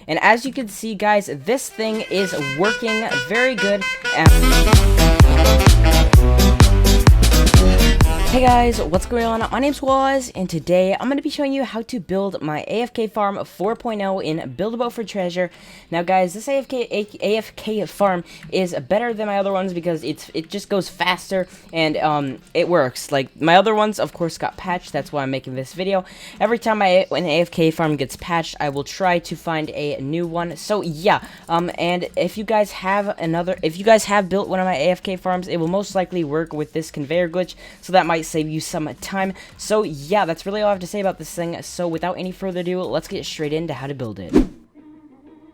And as you can see, guys, this thing is working very good. Hey guys, what's going on? My name's Wazz, and today I'm going to be showing you how to build my AFK farm 4.0 in Buildable for Treasure. Now guys, this AFK farm is better than my other ones because it just goes faster and it works. Like my other ones, of course, got patched. That's why I'm making this video. Every time an AFK farm gets patched, I will try to find a new one. So yeah, and if you guys have built one of my AFK farms, it will most likely work with this conveyor glitch. So that might save you some time. So yeah, that's really all I have to say about this thing. So without any further ado, let's get straight into how to build it.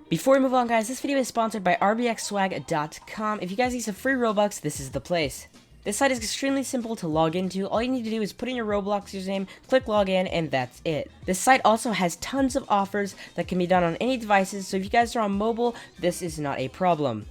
Before we move on, guys, this video is sponsored by RBXswag.com. If you guys need some free Robux, this is the place. This site is extremely simple to log into. All you need to do is put in your Roblox username, click login, and that's it. This site also has tons of offers that can be done on any devices, so if you guys are on mobile, this is not a problem.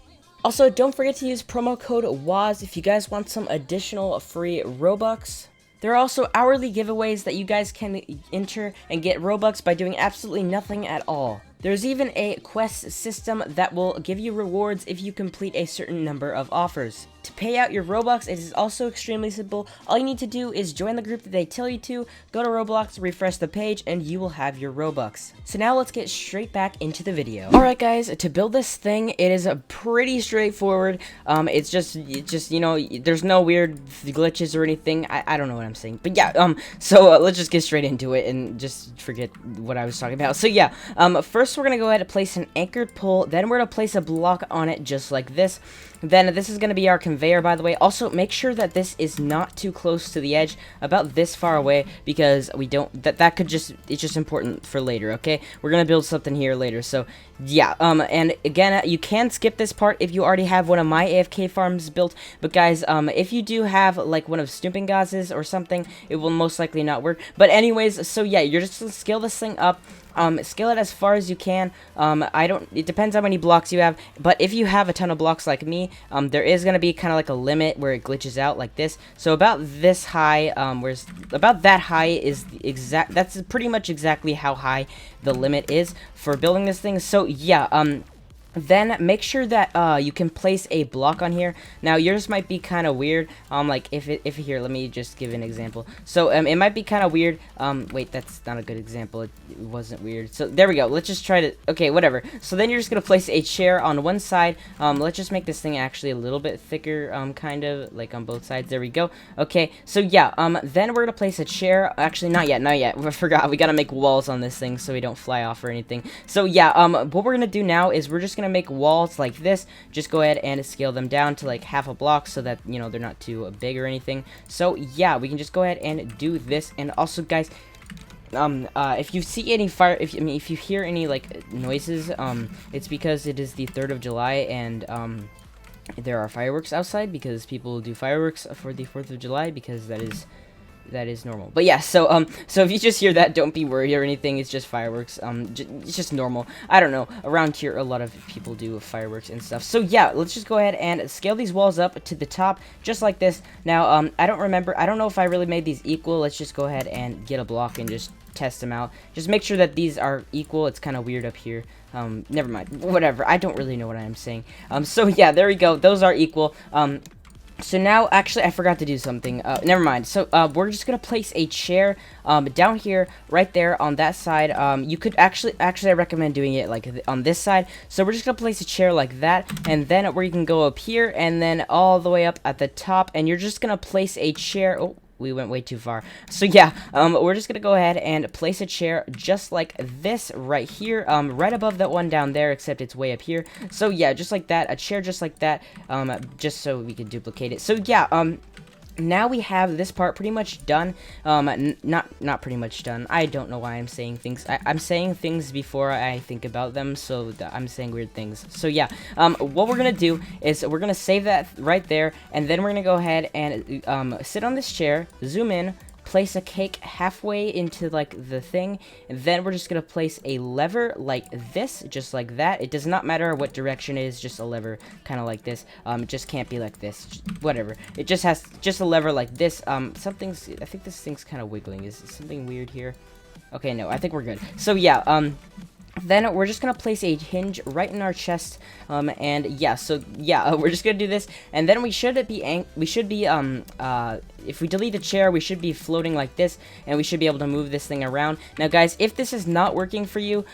Also, don't forget to use promo code Wazz if you guys want some additional free Robux. There are also hourly giveaways that you guys can enter and get Robux by doing absolutely nothing at all. There's even a quest system that will give you rewards if you complete a certain number of offers. To pay out your Robux, it is also extremely simple. All you need to do is join the group that they tell you to, go to Roblox, refresh the page, and you will have your Robux. So now let's get straight back into the video. Alright guys, to build this thing, it is pretty straightforward. It's just, you know, there's no weird glitches or anything. I don't know what I'm saying. But yeah, so let's just get straight into it and just forget what I was talking about. So yeah, first we're going to go ahead and place an anchored pole, then we're going to place a block on it just like this. Then this is going to be our conveyor, by the way. Also, make sure that this is not too close to the edge, about this far away, because we don't, that could just, it's just important for later, okay? We're going to build something here later, so yeah, and again, you can skip this part if you already have one of my AFK farms built, but guys, if you do have, like, one of Snooping Gozz's or something, it will most likely not work. But anyways, so yeah, you're just going to scale this thing up. Scale it as far as you can. It depends how many blocks you have, but if you have a ton of blocks like me, there is going to be kind of like a limit where it glitches out like this. So about this high, where's about that high is that's pretty much exactly how high the limit is for building this thing. So yeah, then make sure that you can place a block on here. Now yours might be kind of weird. Like if here, let me just give an example. So it might be kind of weird. Wait, that's not a good example. It wasn't weird. So there we go. Let's just try to. Okay, whatever. So then you're just gonna place a chair on one side. Let's just make this thing actually a little bit thicker. Kind of like on both sides. There we go. Okay. So yeah. Then we're gonna place a chair. Actually, not yet. Not yet. I forgot. We gotta make walls on this thing so we don't fly off or anything. So yeah. What we're gonna do now is we're just gonna make walls like this. Just go ahead and scale them down to like half a block so that, you know, they're not too big or anything. So yeah, we can just go ahead and do this. And also guys, if you see any if you hear any like noises, it's because it is the 3rd of July and there are fireworks outside because people do fireworks for the 4th of July because that is normal. But yeah, so so if you just hear that, don't be worried or anything. It's just fireworks. It's just normal. I don't know. Around here, a lot of people do fireworks and stuff. So yeah, let's just go ahead and scale these walls up to the top, just like this. Now, I don't know if I really made these equal. Let's just go ahead and get a block and just test them out. Just make sure that these are equal. It's kind of weird up here. Never mind. Whatever. I don't really know what I am saying. So yeah, there we go. Those are equal. So now, actually, I forgot to do something. Never mind. So, we're just gonna place a chair, down here, right there, on that side. You could actually, I recommend doing it, like, on this side. So, we're just gonna place a chair like that, and then where you can go up here, and then all the way up at the top, and you're just gonna place a chair. Oh, we went way too far. So yeah, we're just gonna go ahead and place a chair just like this right here, right above that one down there, except it's way up here. So yeah, just like that, a chair just like that, just so we can duplicate it. So yeah, now we have this part pretty much done. Not pretty much done. I don't know why I'm saying things. I'm saying things before I think about them, so I'm saying weird things. So yeah, what we're gonna do is we're gonna save that right there, and then we're gonna go ahead and sit on this chair, zoom in, place a cake halfway into like the thing, and then we're just gonna place a lever like this, just like that. It does not matter what direction it is, just a lever kind of like this. It just can't be like this, whatever. It just has just a lever like this. I think this thing's kind of wiggling. Is something weird here? Okay, no, I think we're good. So yeah, Then we're just gonna place a hinge right in our chest, and yeah, so yeah, we're just gonna do this, and then we should be if we delete the chair, we should be floating like this, and we should be able to move this thing around. Now, guys, if this is not working for you,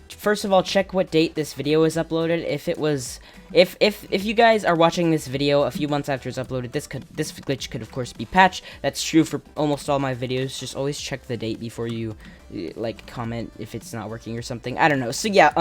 first of all, check what date this video is uploaded. If it was, if you guys are watching this video a few months after it's uploaded, this glitch could of course be patched. That's true for almost all my videos. Just always check the date before you like comment if it's not working or something. I don't know. So yeah,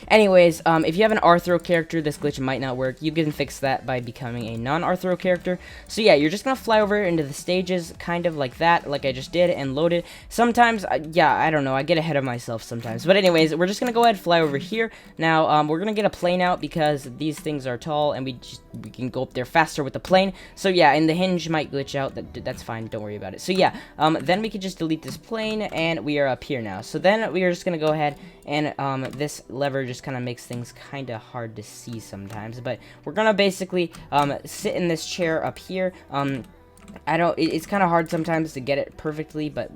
anyways, if you have an Arthro character, this glitch might not work. You can fix that by becoming a non-Arthro character. So yeah, you're just gonna fly over into the stages, kind of like that, like I just did, and load it. Sometimes, yeah, I don't know, I get ahead of myself sometimes. But anyways, we're just gonna go ahead and fly over here. Now, we're gonna get a plane out because these things are tall, and we can go up there faster with the plane. So yeah, and the hinge might glitch out. That's fine, don't worry about it. So yeah, then we can just delete this plane, and we are up here now. So then we are just gonna go ahead and this lever just kind of makes things kind of hard to see sometimes, but we're gonna basically sit in this chair up here. It's kind of hard sometimes to get it perfectly, but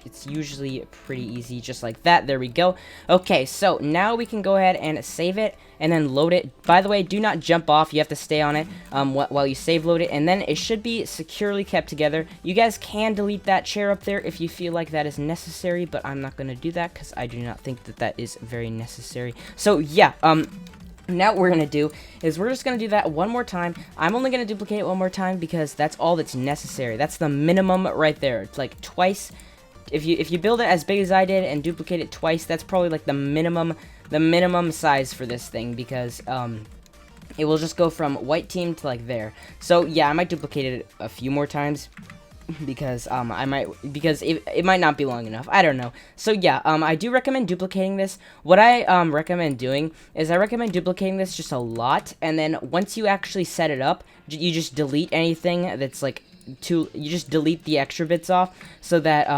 it's usually pretty easy, just like that. There we go. Okay, so now we can go ahead and save it and then load it. By the way, do not jump off. You have to stay on it while you save load it, and then it should be securely kept together. You guys can delete that chair up there if you feel like that is necessary, but I'm not going to do that because I do not think that that is very necessary. So yeah, now what we're going to do is we're just going to do that one more time. I'm only going to duplicate it one more time because that's all that's necessary. That's the minimum right there. It's like twice. If you build it as big as I did and duplicate it twice, that's probably like the minimum size for this thing, because it will just go from white team to like there. So yeah, I might duplicate it a few more times because it might not be long enough. I don't know. So yeah, I do recommend duplicating this. What I recommend doing is I recommend duplicating this just a lot, and then once you actually set it up, you just delete anything that's like you just delete the extra bits off so that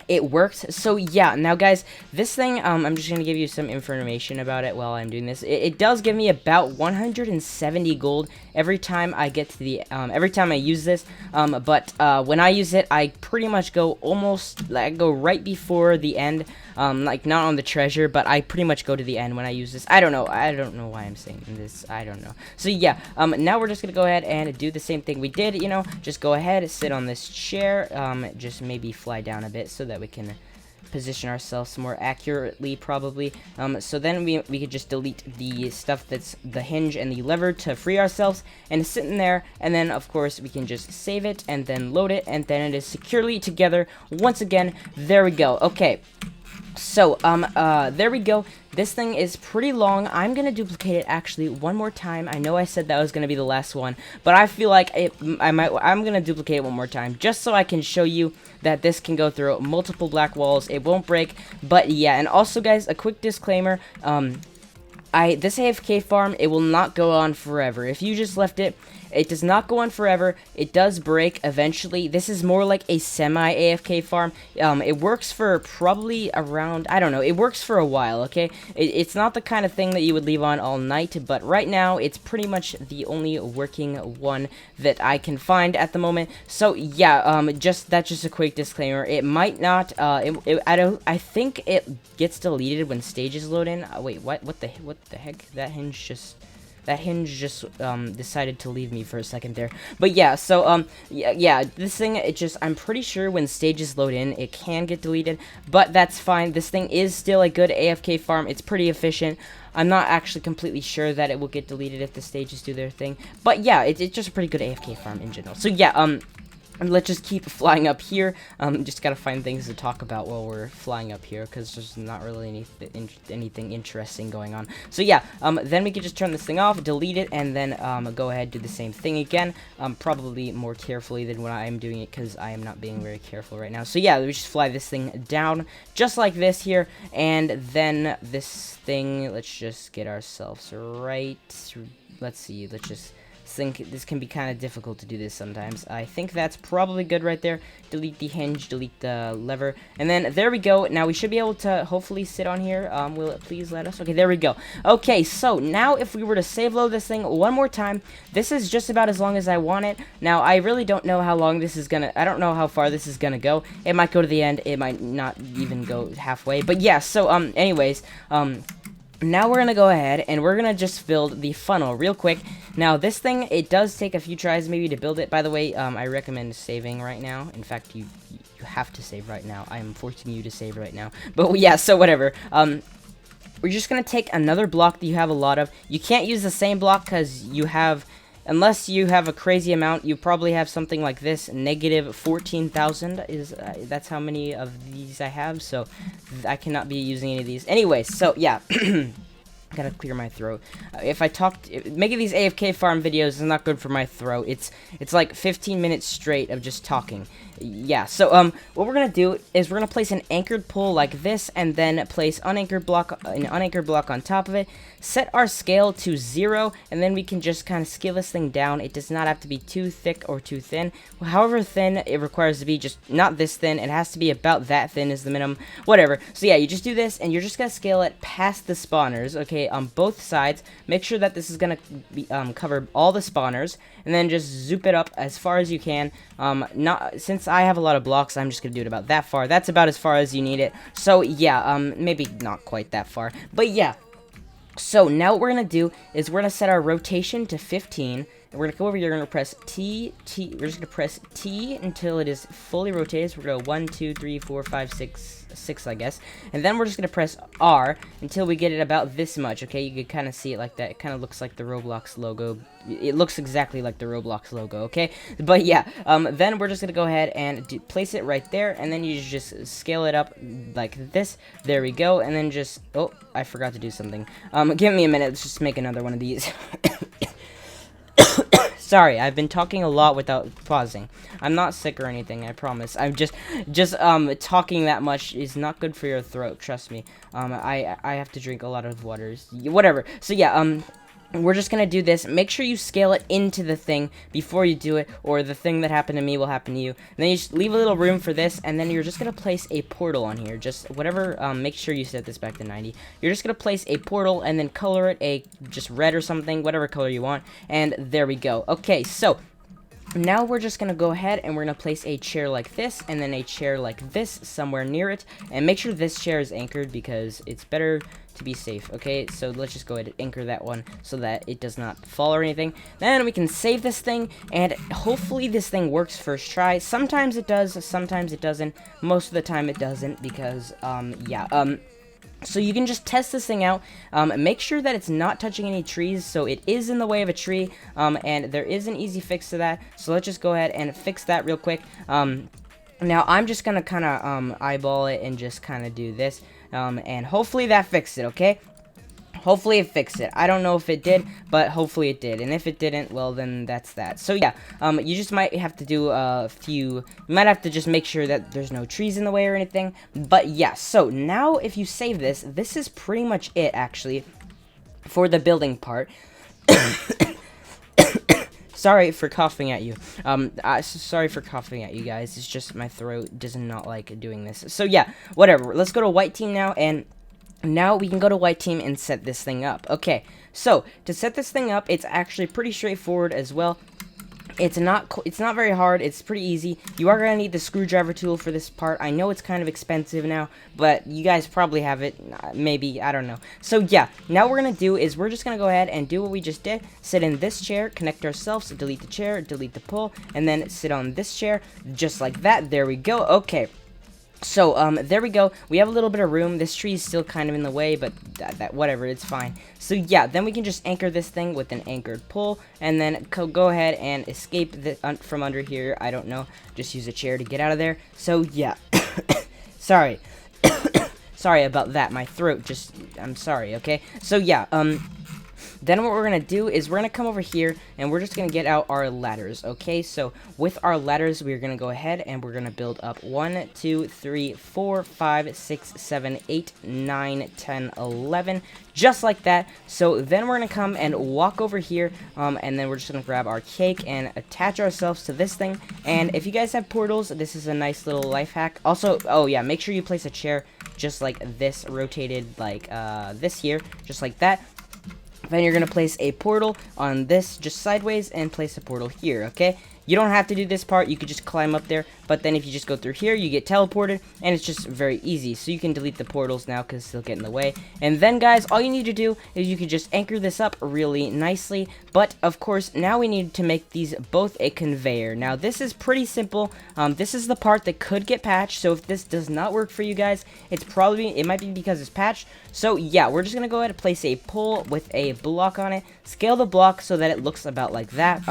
it worked. So yeah, now guys, this thing, I'm just gonna give you some information about it while I'm doing this. It does give me about 170 gold every time I get to the every time I use this, but when I use it, I pretty much go I go right before the end, like not on the treasure, but I pretty much go to the end when I use this. I don't know why I'm saying this. I don't know. So yeah, now we're just gonna go ahead and do the same thing we did, you know, just go ahead, sit on this chair, just maybe fly down a bit so that we can position ourselves more accurately, probably. So then we could just delete the stuff that's the hinge and the lever to free ourselves, and sit in there, and then of course we can just save it and then load it, and then it is securely together once again. There we go. Okay, so there we go. This thing is pretty long. I'm gonna duplicate it actually one more time. I know I said that was gonna be the last one, but I feel like I'm gonna duplicate it one more time just so I can show you that this can go through multiple black walls. It won't break. But yeah, and also guys, a quick disclaimer, this AFK farm, it will not go on forever. If you just left it, it does not go on forever. It does break eventually. This is more like a semi-AFK farm. It works for probably around, I don't know, it works for a while, okay? It's not the kind of thing that you would leave on all night, but right now, it's pretty much the only working one that I can find at the moment. So yeah, that's just a quick disclaimer. It might not, I think it gets deleted when stages load in. Wait, what the heck? That hinge just decided to leave me for a second there. But yeah, so yeah, this thing, I'm pretty sure when stages load in, it can get deleted, but that's fine. This thing is still a good AFK farm. It's pretty efficient. I'm not actually completely sure that it will get deleted if the stages do their thing, but yeah, it's just a pretty good AFK farm in general. So yeah, and let's just keep flying up here. Just gotta find things to talk about while we're flying up here, because there's not really anything interesting going on. So yeah, then we can just turn this thing off, delete it, and then go ahead, do the same thing again. Probably more carefully than when I am doing it, because I am not being very careful right now. So yeah, we just fly this thing down, just like this here, and then this thing, let's just get ourselves right. Let's see, let's just This can be kind of difficult to do this sometimes. I think that's probably good right there. Delete the hinge, delete the lever, and then there we go. Now we should be able to hopefully sit on here. Will it please let us? Okay, there we go. Okay, so now if we were to save load this thing one more time, this is just about as long as I want it. Now I really don't know how long this is gonna, I don't know how far this is gonna go. It might go to the end, it might not even go halfway, but yeah, so anyways, now we're going to go ahead and we're going to just build the funnel real quick. Now this thing, it does take a few tries maybe to build it. By the way, I recommend saving right now. In fact, you have to save right now. I am forcing you to save right now. But yeah, so whatever. We're just going to take another block that you have a lot of. You can't use the same block because you have... Unless you have a crazy amount, you probably have something like this, negative 14,000 is, that's how many of these I have, so I cannot be using any of these. Anyway, so yeah, gotta clear my throat. If I talked, making these AFK farm videos is not good for my throat. It's like 15 minutes straight of just talking. Yeah, so what we're gonna do is we're gonna place an anchored pole like this, and then place an unanchored block on top of it. Set our scale to 0, and then we can just kind of scale this thing down. It does not have to be too thick or too thin. However thin it requires to be, just not this thin. It has to be about that thin is the minimum. Whatever. So yeah, you just do this, and you're just gonna scale it past the spawners. Okay, on both sides. Make sure that this is gonna be, cover all the spawners, and then just zoop it up as far as you can. Since I have a lot of blocks, I'm just gonna do it about that far. That's about as far as you need it. So yeah, maybe not quite that far, but yeah. So now what we're gonna do is we're gonna set our rotation to 15. And we're gonna go over here. We're gonna press T. We're just gonna press T until it is fully rotated. So we're gonna go 1, 2, 3, 4, 5, 6, I guess. And then we're just gonna press R until we get it about this much. Okay, you can kind of see it like that. It kind of looks like the Roblox logo. It looks exactly like the Roblox logo. Okay, but yeah. Then we're just gonna go ahead and place it right there, and then you just scale it up like this. There we go. And then just I forgot to do something. Give me a minute. Let's just make another one of these. Sorry, I've been talking a lot without pausing. I'm not sick or anything, I promise. I'm just talking that much is not good for your throat, trust me. I have to drink a lot of waters. Whatever. So yeah, we're just gonna do this. Make sure you scale it into the thing before you do it, or the thing that happened to me will happen to you. And then you just leave a little room for this, and then you're just gonna place a portal on here. Just whatever, make sure you set this back to 90. You're just gonna place a portal, and then color it just red or something, whatever color you want, and there we go. Okay, so now we're just gonna go ahead and we're gonna place a chair like this, and then a chair like this somewhere near it, and make sure this chair is anchored because it's better to be safe. Okay, so let's just go ahead and anchor that one so that it does not fall or anything. Then we can save this thing, and hopefully this thing works first try. Sometimes it does, sometimes it doesn't. Most of the time it doesn't because so you can just test this thing out. Make sure that it's not touching any trees. So it is in the way of a tree, and there is an easy fix to that. So let's just go ahead and fix that real quick. Now I'm just gonna kind of eyeball it and just kind of do this, and hopefully that fixed it. Okay, hopefully it fixed it. I don't know if it did, but hopefully it did. And if it didn't, well then that's that. So yeah, you just might have to do a few, you might have to just make sure that there's no trees in the way or anything. But yeah, so now if you save this, this is pretty much it actually for the building part. Sorry for coughing at you. Sorry for coughing at you guys. It's just my throat does not like doing this. So yeah, whatever. Let's go to white team now, and now we can go to white team and set this thing up. Okay, so to set this thing up, it's actually pretty straightforward as well. It's not very hard. It's pretty easy. You are gonna need the screwdriver tool for this part. I know it's kind of expensive now, but you guys probably have it. Maybe, I don't know. So yeah, now what we're gonna do is we're just gonna go ahead and do what we just did. Sit in this chair, connect ourselves, delete the chair, delete the pole, and then sit on this chair, just like that. There we go. Okay. So, there we go. We have a little bit of room. This tree is still kind of in the way, but whatever, it's fine. So, yeah, then we can just anchor this thing with an anchored pole, and then go ahead and escape from under here. I don't know. Just use a chair to get out of there. So, yeah. Sorry. Sorry about that. My throat I'm sorry, okay? So, yeah, Then what we're going to do is we're going to come over here and we're just going to get out our ladders, okay? So with our ladders, we're going to go ahead and we're going to build up 1, 2, 3, 4, 5, 6, 7, 8, 9, 10, 11, just like that. So then we're going to come and walk over here, and then we're just going to grab our cake and attach ourselves to this thing. And if you guys have portals, this is a nice little life hack. Also, oh yeah, make sure you place a chair just like this, rotated like this here, just like that. Then you're going to place a portal on this just sideways and place a portal here, okay? You don't have to do this part, you could just climb up there, but then if you just go through here, you get teleported, and it's just very easy. So you can delete the portals now because they'll get in the way. And then, guys, all you need to do is you can just anchor this up really nicely, but of course, now we need to make these both a conveyor. Now, this is pretty simple. This is the part that could get patched, so if this does not work for you guys, it might be because it's patched. So yeah, we're just gonna go ahead and place a pole with a block on it, scale the block so that it looks about like that.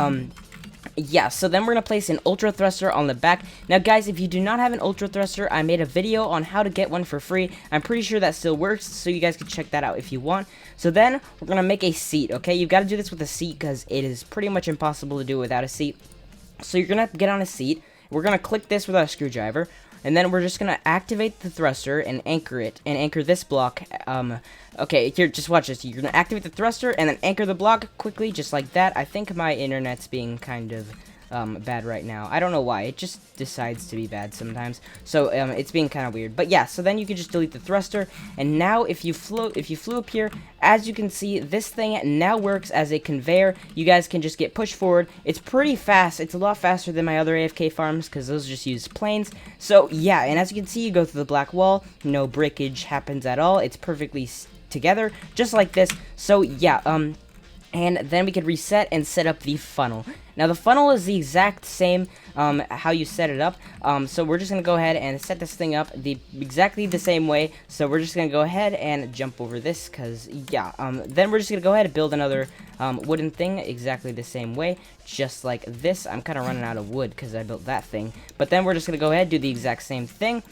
Yeah, so then we're going to place an ultra thruster on the back. Now, guys, if you do not have an ultra thruster, I made a video on how to get one for free. I'm pretty sure that still works, so you guys can check that out if you want. So then we're going to make a seat, okay? You've got to do this with a seat because it is pretty much impossible to do without a seat. So you're going to get on a seat. We're going to click this with our screwdriver. And then we're just going to activate the thruster and anchor it, and anchor this block. Okay, here, just watch this. You're going to activate the thruster and then anchor the block quickly, just like that. I think my internet's being kind of bad right now. I don't know why. It just decides to be bad sometimes. So it's being kind of weird. But yeah, so then you can just delete the thruster. And now if you flew up here, as you can see, this thing now works as a conveyor. You guys can just get pushed forward. It's pretty fast. It's a lot faster than my other AFK farms because those just use planes. So yeah, and as you can see, you go through the black wall. No breakage happens at all. It's perfectly together, just like this. So yeah, and then we could reset and set up the funnel. Now the funnel is the exact same how you set it up. So we're just gonna go ahead and set this thing up exactly the same way. So we're just gonna go ahead and jump over this because yeah. Then we're just gonna go ahead and build another wooden thing exactly the same way, just like this. I'm kind of running out of wood because I built that thing. But then we're just gonna go ahead and do the exact same thing.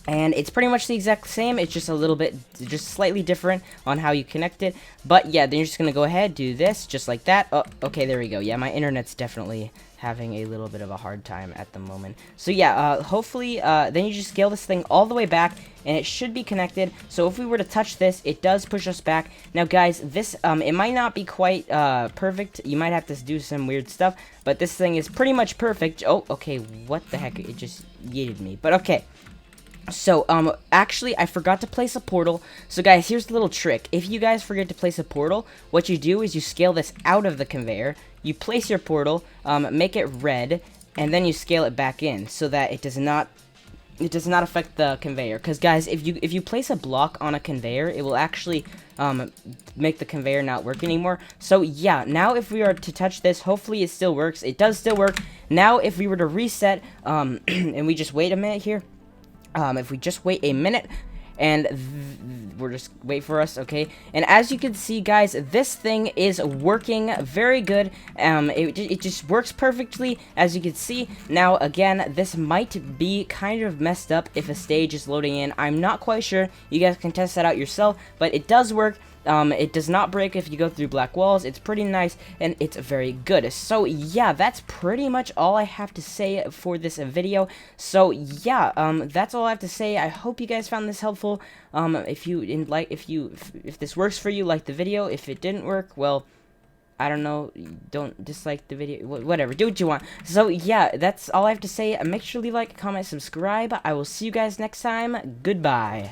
And it's pretty much the exact same, it's just a little bit, just slightly different on how you connect it. But yeah, then you're just going to go ahead, do this, just like that. Oh, okay, there we go. Yeah, my internet's definitely having a little bit of a hard time at the moment. So yeah, hopefully, then you just scale this thing all the way back, and it should be connected. So if we were to touch this, it does push us back. Now guys, this, it might not be quite perfect. You might have to do some weird stuff, but this thing is pretty much perfect. Oh, okay, what the heck? It just yeeted me. But okay. So, actually, I forgot to place a portal. So, guys, here's the little trick. If you guys forget to place a portal, what you do is you scale this out of the conveyor, you place your portal, make it red, and then you scale it back in so that it does not affect the conveyor. Because, guys, if you place a block on a conveyor, it will actually make the conveyor not work anymore. So, yeah, now if we are to touch this, hopefully it still works. It does still work. Now, if we were to reset, and we just wait a minute here, if we just wait a minute, and we're just wait for us, okay? And as you can see, guys, this thing is working very good. It just works perfectly, as you can see. Now, again, this might be kind of messed up if a stage is loading in. I'm not quite sure. You guys can test that out yourself, but it does work. It does not break if you go through black walls. It's pretty nice, and it's very good. So, yeah, that's pretty much all I have to say for this video. So, yeah, that's all I have to say. I hope you guys found this helpful. If this works for you, like the video. If it didn't work, well, I don't know, don't dislike the video, whatever, do what you want. So, yeah, that's all I have to say. Make sure to leave a like, comment, subscribe. I will see you guys next time. Goodbye.